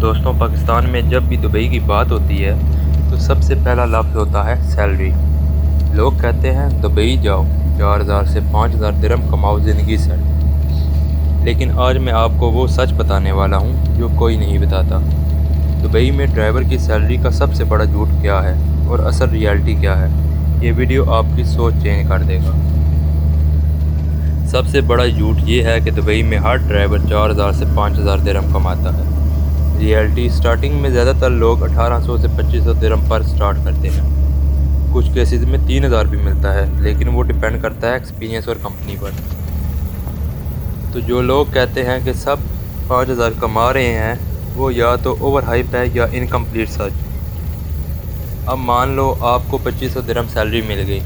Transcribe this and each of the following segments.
دوستوں پاکستان میں جب بھی دبئی کی بات ہوتی ہے تو سب سے پہلا لفظ ہوتا ہے سیلری۔ لوگ کہتے ہیں دبئی جاؤ 4,000 سے 5,000 درہم کماؤ زندگی سیٹ۔ لیکن آج میں آپ کو وہ سچ بتانے والا ہوں جو کوئی نہیں بتاتا۔ دبئی میں ڈرائیور کی سیلری کا سب سے بڑا جھوٹ کیا ہے اور اصل ریالٹی کیا ہے، یہ ویڈیو آپ کی سوچ چینج کر دے گا۔ سب سے بڑا جھوٹ یہ ہے کہ دبئی میں ہر ڈرائیور 4,000 سے 5,000 درہم کماتا ہے۔ ریالٹی سٹارٹنگ میں زیادہ تر لوگ 1,800 سے 2,500 درہم پر سٹارٹ کرتے ہیں۔ کچھ کیسز میں 3,000 بھی ملتا ہے، لیکن وہ ڈیپینڈ کرتا ہے ایکسپیرینس اور کمپنی پر۔ تو جو لوگ کہتے ہیں کہ سب 5,000 کما رہے ہیں وہ یا تو اوور ہائپ ہے یا انکمپلیٹ سچ۔ اب مان لو آپ کو 2,500 درہم سیلری مل گئی،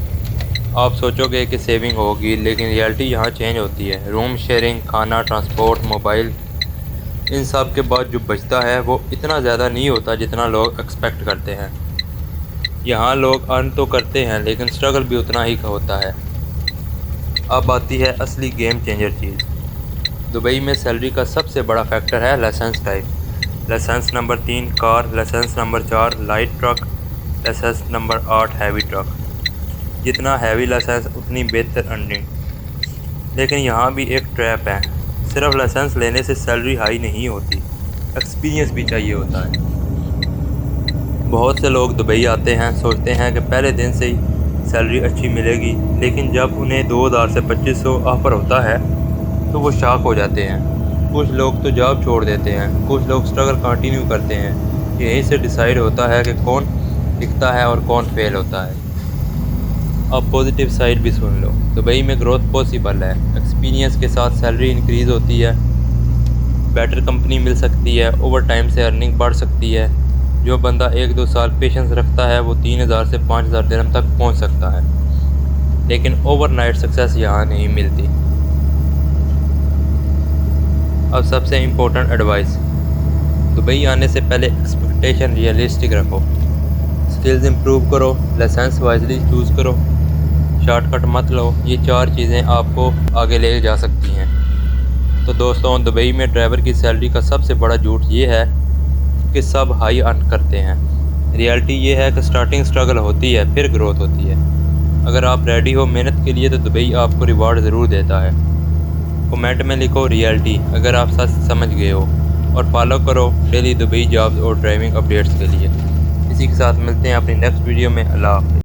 آپ سوچو گے کہ سیونگ ہوگی، لیکن ریالٹی یہاں چینج ہوتی ہے۔ روم شیئرنگ، کھانا، ٹرانسپورٹ، موبائل، ان سب کے بعد جو بچتا ہے وہ اتنا زیادہ نہیں ہوتا جتنا لوگ ایکسپیکٹ کرتے ہیں۔ یہاں لوگ ارن تو کرتے ہیں لیکن سٹرگل بھی اتنا ہی کا ہوتا ہے۔ اب آتی ہے اصلی گیم چینجر چیز۔ دبئی میں سیلری کا سب سے بڑا فیکٹر ہے licence type. Licence number 3 car, licence number 4 light truck, licence number 8 heavy truck. جتنا ہیوی لائسنس اتنی بہتر ارننگ۔ لیکن یہاں بھی ایک ٹریپ ہے، صرف لائسنس لینے سے سیلری ہائی نہیں ہوتی، ایکسپیرینس بھی چاہیے ہوتا ہے۔ بہت سے لوگ دبئی آتے ہیں، سوچتے ہیں کہ پہلے دن سے ہی سیلری اچھی ملے گی، لیکن جب انہیں 2,000 سے 2,500 آفر ہوتا ہے تو وہ شاک ہو جاتے ہیں۔ کچھ لوگ تو جاب چھوڑ دیتے ہیں، کچھ لوگ سٹرگل کنٹینیو کرتے ہیں۔ یہیں سے ڈیسائیڈ ہوتا ہے کہ کون ٹکتا ہے اور کون فیل ہوتا ہے۔ اب پازیٹیو سائیڈ بھی سن لو۔ دبئی میں گروتھ پاسبل ہے، ایکسپیرینس کے ساتھ سیلری انکریز ہوتی ہے، بیٹر کمپنی مل سکتی ہے، اوور ٹائم سے ارننگ بڑھ سکتی ہے۔ جو بندہ 1-2 سال پیشنس رکھتا ہے وہ 3,000 سے 5,000 درہم تک پہنچ سکتا ہے، لیکن اوور نائٹ سکسیس یہاں نہیں ملتی۔ اب سب سے امپورٹنٹ ایڈوائس، دبئی آنے سے پہلے ایکسپیکٹیشن ریئلسٹک رکھو، سکلز امپروو کرو، لائسنس وائزلی چوز کرو، شارٹ کٹ مت لو۔ یہ 4 چیزیں آپ کو آگے لے جا سکتی ہیں۔ تو دوستوں، دبئی میں ڈرائیور کی سیلری کا سب سے بڑا جھوٹ یہ ہے کہ سب ہائی ارن کرتے ہیں۔ ریالٹی یہ ہے کہ سٹارٹنگ سٹرگل ہوتی ہے، پھر گروتھ ہوتی ہے۔ اگر آپ ریڈی ہو محنت کے لیے تو دبئی آپ کو ریوارڈ ضرور دیتا ہے۔ کمنٹ میں لکھو ریالٹی اگر آپ سچ سمجھ گئے ہو، اور فالو کرو ڈیلی دبئی جابز اور ڈرائیونگ اپڈیٹس کے لیے۔ اسی کے ساتھ ملتے ہیں اپنی نیکسٹ ویڈیو میں۔ اللہ حافظ۔